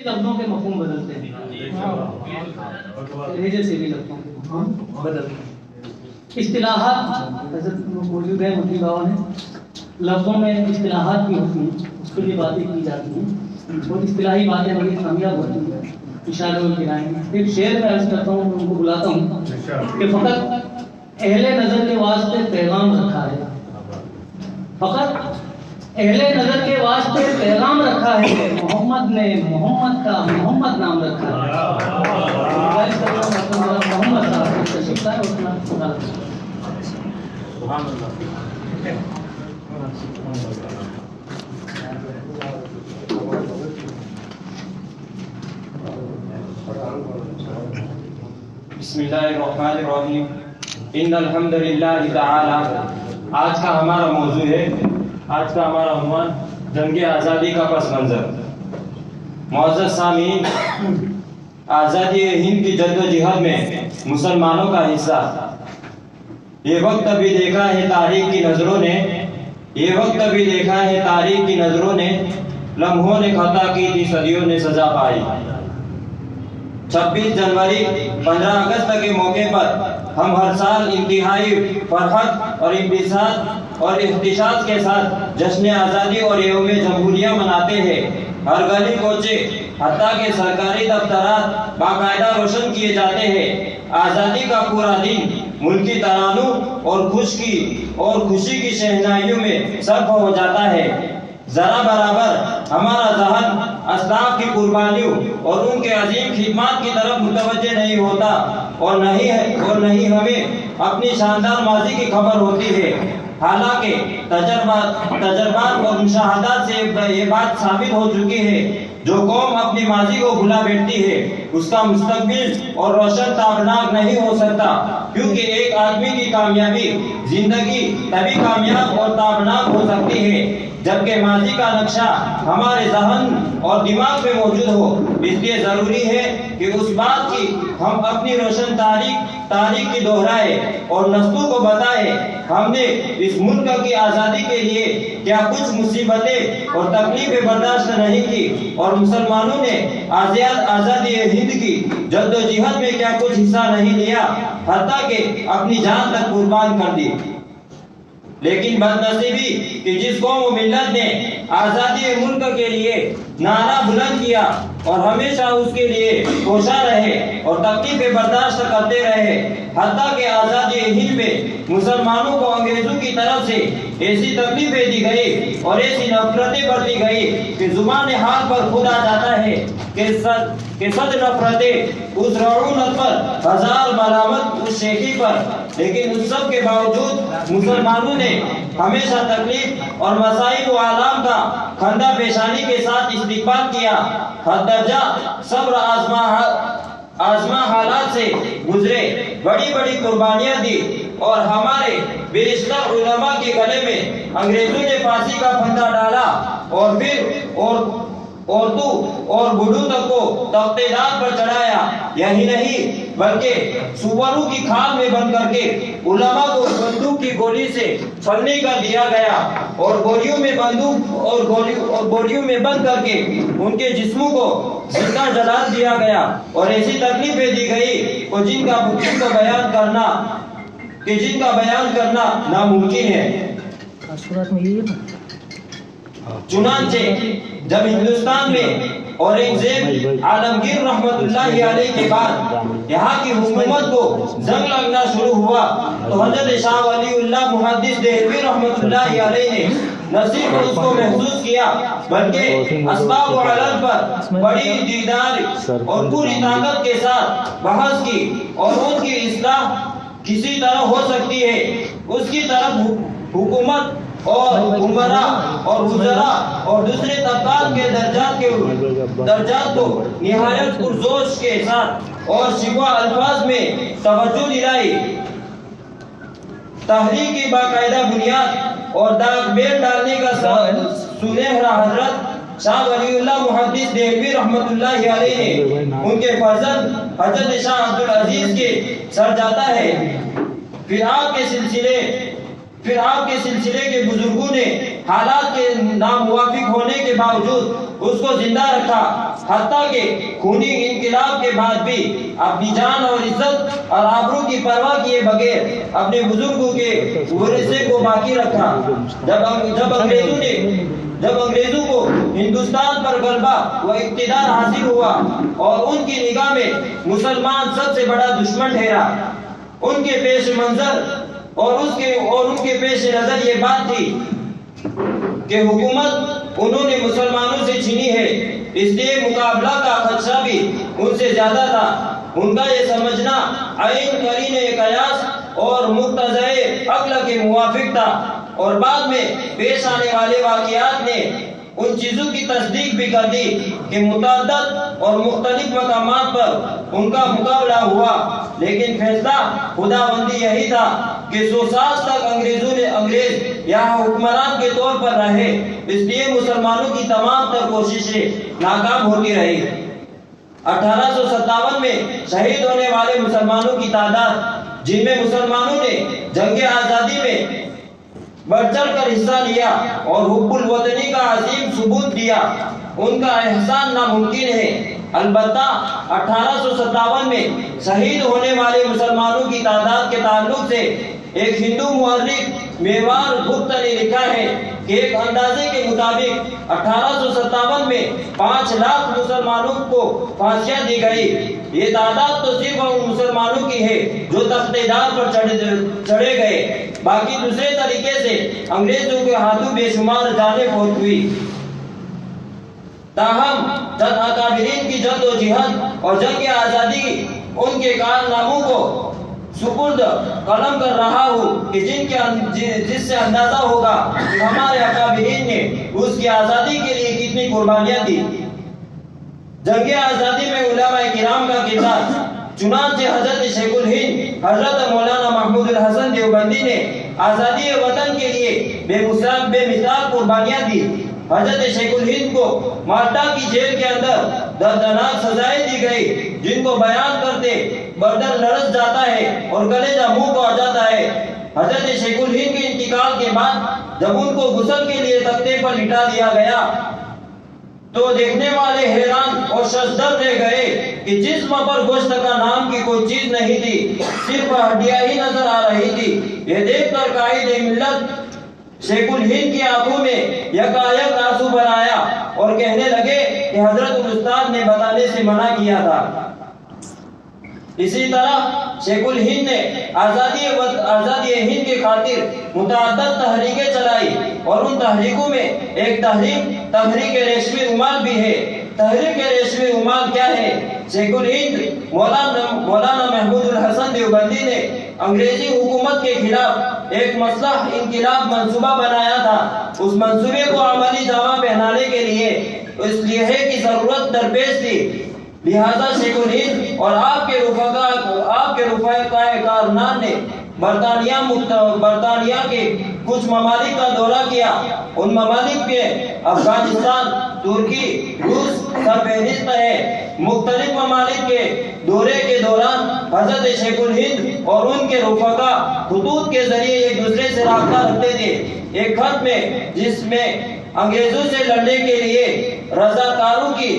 لفظوں کے مفہوم بدلتے ہیں، لہجے سے بھی لفظوں کے مفہوم بدلتے ہیں۔ اصطلاحات حضرت موجود ہے مفتی بابا نے، لفظوں میں اصطلاحات بھی ہوتی ہیں، اس کے لیے باتیں کی جاتی ہیں، اور اصطلاحی باتیں بڑی کامیاب ہوتی ہیں، اشارے اور کنایے۔ ایک شعر میں عرض کرتا ہوں، ان کو بلاتا ہوں کہ فقط اہل نظر کے واسطے پیغام رکھا ہے، فقط اہل نظر کے واسطے پیغام رکھا ہے، محمد نے محمد کا محمد نام رکھا ہے۔ محمد صاحب تشریف لائے اور سبحان اللہ۔ بسم اللہ الرحمن الرحیم۔ ان الحمد للہ تعالی۔ آج کا ہمارا موضوع ہے، آج کا ہمارا عنوان جنگ آزادی کا پس منظر۔ معزز سامعین، آزادی ہند کی جدوجہد میں مسلمانوں کا حصہ یہ وقت بھی دیکھا ہے تاریخ کی نظروں نے، یہ وقت بھی دیکھا ہے تاریخ کی نظروں نے، لمحوں نے خطا کی تھی صدیوں نے سزا پائی۔ 26 جنوری 15 اگست کے موقع پر ہم ہر سال انتہائی فرحت اور انبساط اور احتشام کے ساتھ جشن آزادی اور یوم جمہوریہ مناتے ہیں۔ ہر گلی کوچے حتیٰ کہ سرکاری دفترات باقاعدہ روشن کیے جاتے ہیں۔ آزادی کا پورا دن ملکی ترانوں اور خوشی کی شہنائیوں میں صرف ہو جاتا ہے۔ ذرا برابر ہمارا ذہن اسلاف کی قربانیوں اور ان کے عظیم خدمات کی طرف متوجہ نہیں ہوتا، اور نہیں ہمیں اپنی شاندار ماضی کی خبر ہوتی ہے۔ حالانکہ تجربات اور مشاہدات سے یہ بات ثابت ہو چکی ہے، جو قوم اپنی ماضی کو بھلا بیٹھتی ہے اس کا مستقبل اور روشن تابناک نہیں ہو سکتا، کیونکہ ایک آدمی کی کامیابی زندگی تبھی کامیاب اور تابناک ہو سکتی ہے جبکہ ماضی کا نقشہ ہمارے ذہن اور دماغ میں موجود ہو۔ اس لیے ضروری ہے کہ اس بات کی ہم اپنی روشن تاریخ کی دہرائے اور نسلوں کو بتائے ہم نے اس ملک کی آزادی کے لیے کیا کچھ مصیبتیں اور تکلیفیں برداشت نہیں کی، اور مسلمانوں نے آزادی ہند کی جدوجہد میں کیا کچھ حصہ نہیں لیا، حتیٰ کہ اپنی جان تک قربان کر دی۔ لیکن بدنصیبی کہ جس قوم و ملت نے آزادی ملک کے لیے نعرہ بلند کیا اور ہمیشہ اس کے لیے کوشاں رہے اور تکلیفیں برداشت کرتے رہے، حتیٰ کہ آزادی ہند میں مسلمانوں کو انگریزوں کی طرف سے ایسی تکلیفیں دی گئی اور ایسی نفرتیں برتی گئی کہ زبان حال پر خود آ جاتا ہے کہ صد نفرتیں اس رعونت پر، ہزار ملامت اس شیخی پر، لیکن اس سب کے باوجود مسلمانوں نے ہمیشہ تکلیف اور مصائب و آلام کا خندہ پیشانی کے ساتھ استقبال کیا، حد درجہ صبر آزما حالات سے گزرے، بڑی بڑی قربانیاں دی، اور ہمارے بیشتر علماء کے گلے میں انگریزوں نے پھانسی کا پھندا ڈالا، اور پھر اردو اور بڈو تک کو تختے دار پر چڑھایا۔ یہی نہیں بلکہ سوروں کی کھال میں بند کر کے علماء کو بندوق کی گولی سے چھلنی کر دیا گیا، اور گولیوں میں بند کر کے ان کے جسموں کو زندہ جلا دیا گیا، اور ایسی تکلیفیں دی گئی جن کا بیان کرنا ناممکن ہے۔ چنانچہ جب ہندوستان میں اورنگزیب عالمگیر رحمت اللہ علیہ کے بعد یہاں کی حکومت کو زنگ لگنا شروع ہوا تو حضرت شاہ ولی اللہ محدث دہلوی رحمت اللہ علیہ نے نہ صرف اس کو محسوس کیا بلکہ اسباب و علل پر بڑی دیدار اور پوری طاقت کے ساتھ بحث کی، اور ان کی اصلاح کسی طرح ہو سکتی ہے اس کی طرف حکومت اور عمراء اور وزراء اور دوسرے طبقات کے درجات کو نہایت پرجوش کے ساتھ اور شکوہ الفاظ میں توجہ دلائی۔ تحریک کی باقاعدہ بنیاد اور داغ بیل ڈالنے کا سنہرا حضرت شاہ ولی اللہ محدث دہلوی رحمت اللہ علیہ نے ان کے فرزند حضرت شاہ عبدالعزیز کے سر جاتا ہے۔ پھر آپ کے پھر آپ کے سلسلے کے بزرگوں نے حالات کے ناموافق ہونے کے باوجود اس کو زندہ رکھا، حتیٰ کہ خونی انقلاب کے بعد بھی اپنی جان اور عزت اور آبرو کی پرواہ کیے بغیر اپنے بزرگوں کے ورثے کو باقی رکھا۔ جب انگریزوں کو ہندوستان پر غلبہ و اقتدار حاصل ہوا اور ان کی نگاہ میں مسلمان سب سے بڑا دشمن ٹھہرا، ان کے پیش منظر اور ان کے پیش نظر یہ بات تھی کہ حکومت انہوں نے مسلمانوں سے چھینی ہے، اس لیے مقابلہ کا خدشہ بھی ان سے زیادہ تھا۔ ان کا یہ سمجھنا عین قرین قیاس اور مقتضی عقل کے موافق تھا، اور بعد میں پیش آنے والے واقعات نے ان چیزوں کی تصدیق بھی کر دی کہ متعدد اور مختلف مقامات پر ان کا مقابلہ ہوا، لیکن فیصلہ خداوندی یہی تھا کہ 100 سال تک انگریز یہاں حکمران کے طور پر رہے، اس لیے مسلمانوں کی تمام تر کوششیں ناکام ہوتی رہی۔ 1857 میں شہید ہونے والے مسلمانوں کی تعداد، جن میں مسلمانوں نے جنگ آزادی میں بڑھ چڑھ کر حصہ لیا اور حب الوطنی کا عظیم ثبوت دیا، ان کا احسان ناممکن ہے۔ البتہ 1857 میں شہید ہونے والے مسلمانوں کی تعداد کے تعلق سے ایک ہندو مورخ میوار گپت نے لکھا ہے کہ ایک اندازے کے مطابق 1857 میں 5 لاکھ مسلمانوں کو پھانسیاں دی گئی۔ یہ تعداد تو صرف ان مسلمانوں کی ہے جو تخت دار پر چڑھے گئے، باقی دوسرے طریقے سے انگریزوں کے ہاتھوں بے شمار جانیں فوت ہوئی۔ تاہم چند اکابرین کی جد و جہد اور جنگ آزادی ان کے کارناموں کو سپرد قلم کر رہا ہوں کہ جس سے اندازہ ہوگا کہ ہمارے اکابرین نے اس کی آزادی کے لیے کتنی قربانیاں دی۔ جنگ آزادی میں علماء کرام کا کردار، چنانچہ حضرت شیخ الہند حضرت مولانا محمود الحسن دیوبندی نے آزادی وطن کے لیے بے مثال قربانیاں دی۔ حضرت شیخ الہند کو مالٹا کی جیل کے اندر دردناک سزائیں دی گئی، جن کو بیان کرتے بدن لرز جاتا ہے اور کلیجہ منہ کو آ جاتا ہے۔ حضرت شیخ الہند کے انتقال کے بعد جب ان کو غسل کے لیے تختے پر لٹا دیا گیا تو دیکھنے والے حیران اور ششدر رہ گئے کہ جسم پر گوشت کا نام کی کوئی چیز نہیں تھی، صرف ہڈیاں ہی نظر آ رہی تھی۔ یہ دیکھ کر قائد ملت شیخ الہند کی آنکھوں میں یکایک آنسو بھر آیا اور کہنے لگے کہ حضرت الاستاد نے بتانے سے منع کیا تھا۔ اسی طرح شیخ الہند نے آزادی ہند کی خاطر متعدد تحریکیں چلائی، اور ان تحریکوں میں ایک تحریک ریشمی رومال بھی ہے۔ تحریک ریشمی رومال کیا ہے؟ شیخ الہند مولانا محمود الحسن دیوبندی نے انگریزی حکومت کے خلاف ایک مسلح انقلاب منصوبہ بنایا تھا۔ اس منصوبے کو عملی جامہ پہنانے کے لیے اس لوہے کی ضرورت درپیش تھی، لہذا شیخ الہند اور آپ کے رفقائے کارنان نے برطانیہ کے کچھ ممالک کا دورہ کیا۔ ان ممالک میں افغانستان، ترکی، روس سرفہرست ہے۔ مختلف ممالک کے دورے کے دوران حضرت شیخ الہند اور ان کے رفقا خطوط کے ذریعے ایک دوسرے سے رابطہ رکھتے تھے۔ ایک خط میں جس میں انگریزوں سے لڑنے کے لیے رضاکاروں کی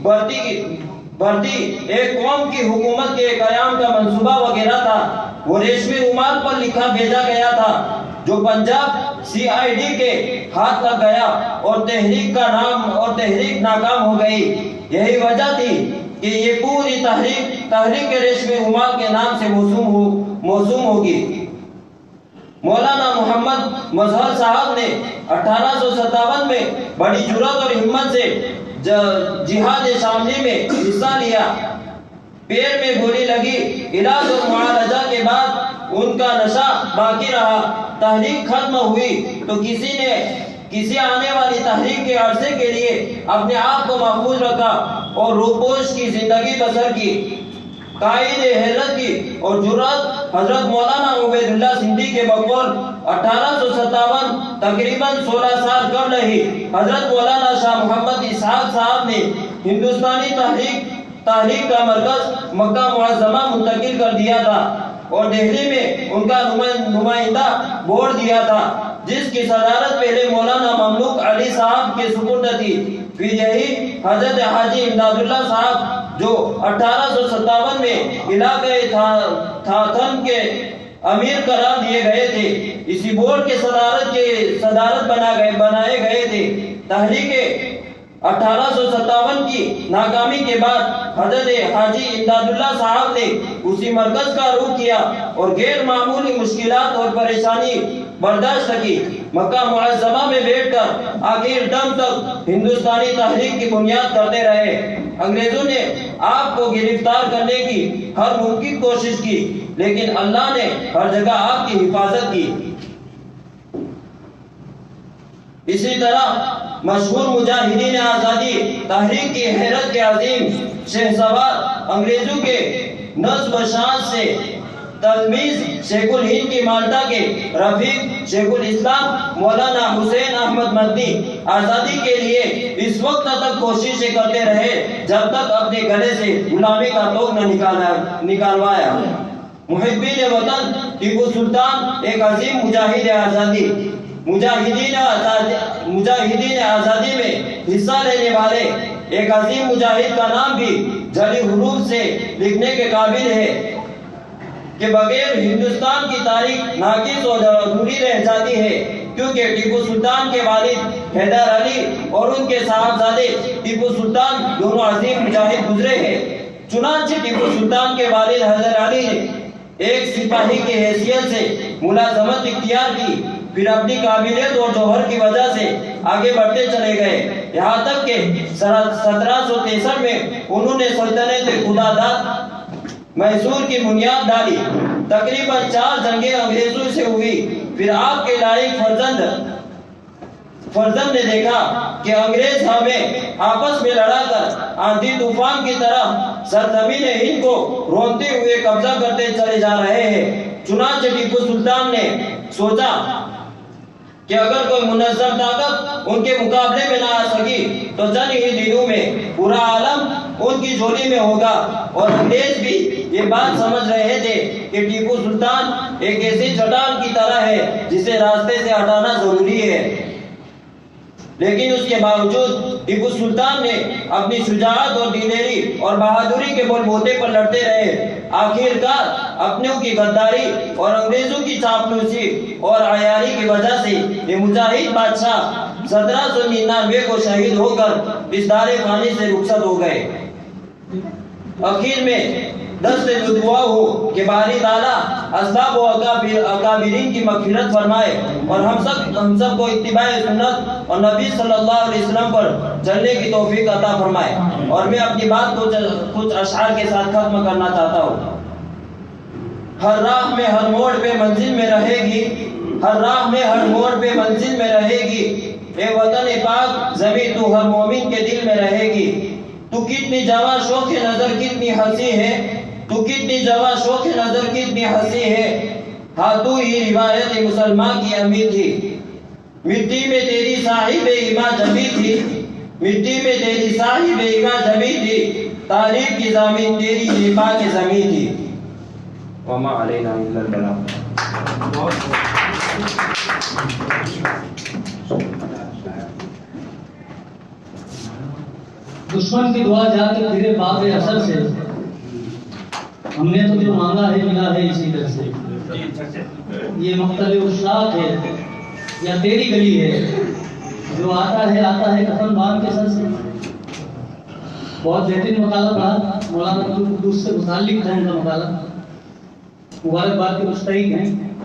بھرتی ایک قوم کی حکومت کے قیام کا منصوبہ وغیرہ تھا، وہ ریشمی رومال پر لکھا بھیجا گیا تھا، جو پنجاب CID کے ہاتھ لگ گیا اور تحریک ناکام ہو گئی۔ یہی وجہ تھی کہ یہ پوری تحریک ریشمی رومال کے نام سے موسوم ہوگی۔ مولانا محمد مظہر صاحب نے 1857 میں بڑی جرات اور ہمت سے جہاد شاملی میں حصہ لیا۔ پیر میں گولی لگی، علاج اور معالجہ کے بعد ان کا نشہ باقی رہا۔ تحریک ختم ہوئی تو کسی آنے والی تحریک کے عرصے کے لیے اپنے آپ کو محفوظ رکھا اور روپوش کی زندگی بسر کی۔ قائد حیرت کی اور جرات حضرت مولانا عبید اللہ سندھی کے بقول 1857 تقریباً 16 سال قبل ہی حضرت مولانا شاہ محمد اسحاق صاحب نے ہندوستانی تحریک کا مرکز مکہ معظمہ منتقل کر دیا تھا۔ اور دہلی میں ان کا نمائندہ بورڈ دیا تھا، جس کی صدارت پہلے مولانا مملوک علی صاحب کے سپرد تھی۔ پھر یہی حضرت حاجی امداد اللہ صاحب جو 1857 میں علاقہ تھاتھن کے امیر قرار دیے گئے تھے، اسی بورڈ کے صدارت بنائے گئے تھے۔ تحریک 1857 کی ناکامی کے بعد حضرت حاجی امداد اللہ صاحب نے اسی مرکز کا رخ کیا اور غیر معمولی مشکلات اور پریشانی برداشت کی۔ مکہ معظمہ میں بیٹھ کر آخر دم تک ہندوستانی تحریک کی بنیاد کرتے رہے۔ انگریزوں نے آپ کو گرفتار کرنے کی ہر ممکن کوشش کی، لیکن اللہ نے ہر جگہ آپ کی حفاظت کی۔ اسی طرح مشہور مجاہدین آزادی تحریک کی حیرت کے عظیم شہسوار انگریزوں کے نصب و شاذ سے تلمیذ شیخ الہند کی مالٹا کے رفیق شیخ الاسلام مولانا حسین احمد مدنی آزادی کے لیے اس وقت تک کوششیں کرتے رہے جب تک اپنے گلے سے غلامی کا توق نہ نکالوایا۔ محبین وطن ٹیپو سلطان ایک عظیم مجاہد آزادی، مجاہدین آزادی میں حصہ لینے والے ایک عظیم مجاہد کا نام بھی جعلی حروف سے لکھنے کے قابل ہے کہ بغیر ہندوستان کی تاریخ ناقص اور ادھوری رہ جاتی ہے، کیونکہ ٹیپو سلطان کے والد حیدر علی اور ان کے صاحبزادے ٹیپو سلطان دونوں عظیم مجاہد گزرے ہیں۔ چنانچہ ٹیپو سلطان کے والد حیدر علی نے ایک سپاہی کی حیثیت سے ملازمت اختیار کی، پھر اپنی قابلیت اور جوہر کی وجہ سے آگے بڑھتے چلے گئے، یہاں تک کہ 1763 میں انہوں نے سلطنت خدا داد میسور کی بنیاد ڈالی۔ تقریباً 4 جنگیں انگریزوں سے ہوئی، پھر آپ کے لائق فرزند نے دیکھا کہ انگریز ہمیں آپس میں لڑا کر آندھی طوفان کی طرح سرزمین ہند کو رونتے ہوئے قبضہ کرتے چلے جا رہے ہیں۔ چنانچہ ٹیپو سلطان نے سوچا کہ اگر کوئی منظم طاقت ان کے مقابلے میں نہ آ سکی تو چند ہی دنوں میں پورا عالم ان کی جھولی میں ہوگا، اور انگریز بھی یہ بات سمجھ رہے تھے کہ ٹیپو سلطان ایک ایسی چٹان کی طرح ہے جسے راستے سے ہٹانا ضروری ہے۔ لیکن اس کے باوجود ٹیپو سلطان نے اپنی شجاعت اور دلیری اور بہادری کے بل بوتے پر لڑتے رہے۔ آخرکار اپنوں کی غداری اور انگریزوں کی چاپلوسی اور عیاری کی وجہ سے یہ مجاہد بادشاہ 1799 کو شہید ہو کر اس دار فانی سے رخصت ہو گئے۔ آخر میں دست دعا ہو کہ باری تعالیٰ اسباب و اکابرین کی مغفرت فرمائے اور ہم سب کو اتباع سنت اور نبی صلی اللہ علیہ وسلم پر چلنے کی توفیق عطا فرمائے۔ اور میں اپنی بات کو کچھ اشعار کے ساتھ ختم کرنا چاہتا ہوں۔ ہر راہ میں ہر موڑ پہ منزل میں رہے گی، ہر راہ میں ہر موڑ پہ منزل میں رہے گی، اے وطن پاک زمیں تو ہر مومن کے دل میں رہے گی۔ تو کتنی جواں شوق نظر کتنی ہنسی ہے، تو کتنی جواں شوق نظر کتنی ہنسی ہے، ہاں تو ہی روایت مسلمان کی امید تھی۔ مٹی میں تیری صاحب ایمان جبی تھی، مٹی میں تیری صاحب ایمان جبی تھی، تاریخ کی زمین تیری نیپا کی زمین تھی۔ وما علینا الا البلاغ۔ دشمن کی دعا جا کے پھرے باب اثر سے، ہم نے تو جو مانگا ہے ملا ہے اسی در سے۔ یہ مختلف اشراق ہے یا تیری گلی ہے، جو آتا ہے کفن باندھ کے سر سے۔ بہت بہترین مقالہ تھا، مولانا عبدالقدوس سے متعلق تھا ان کا مقالہ۔ مبارکباد کے مستحق ہیں۔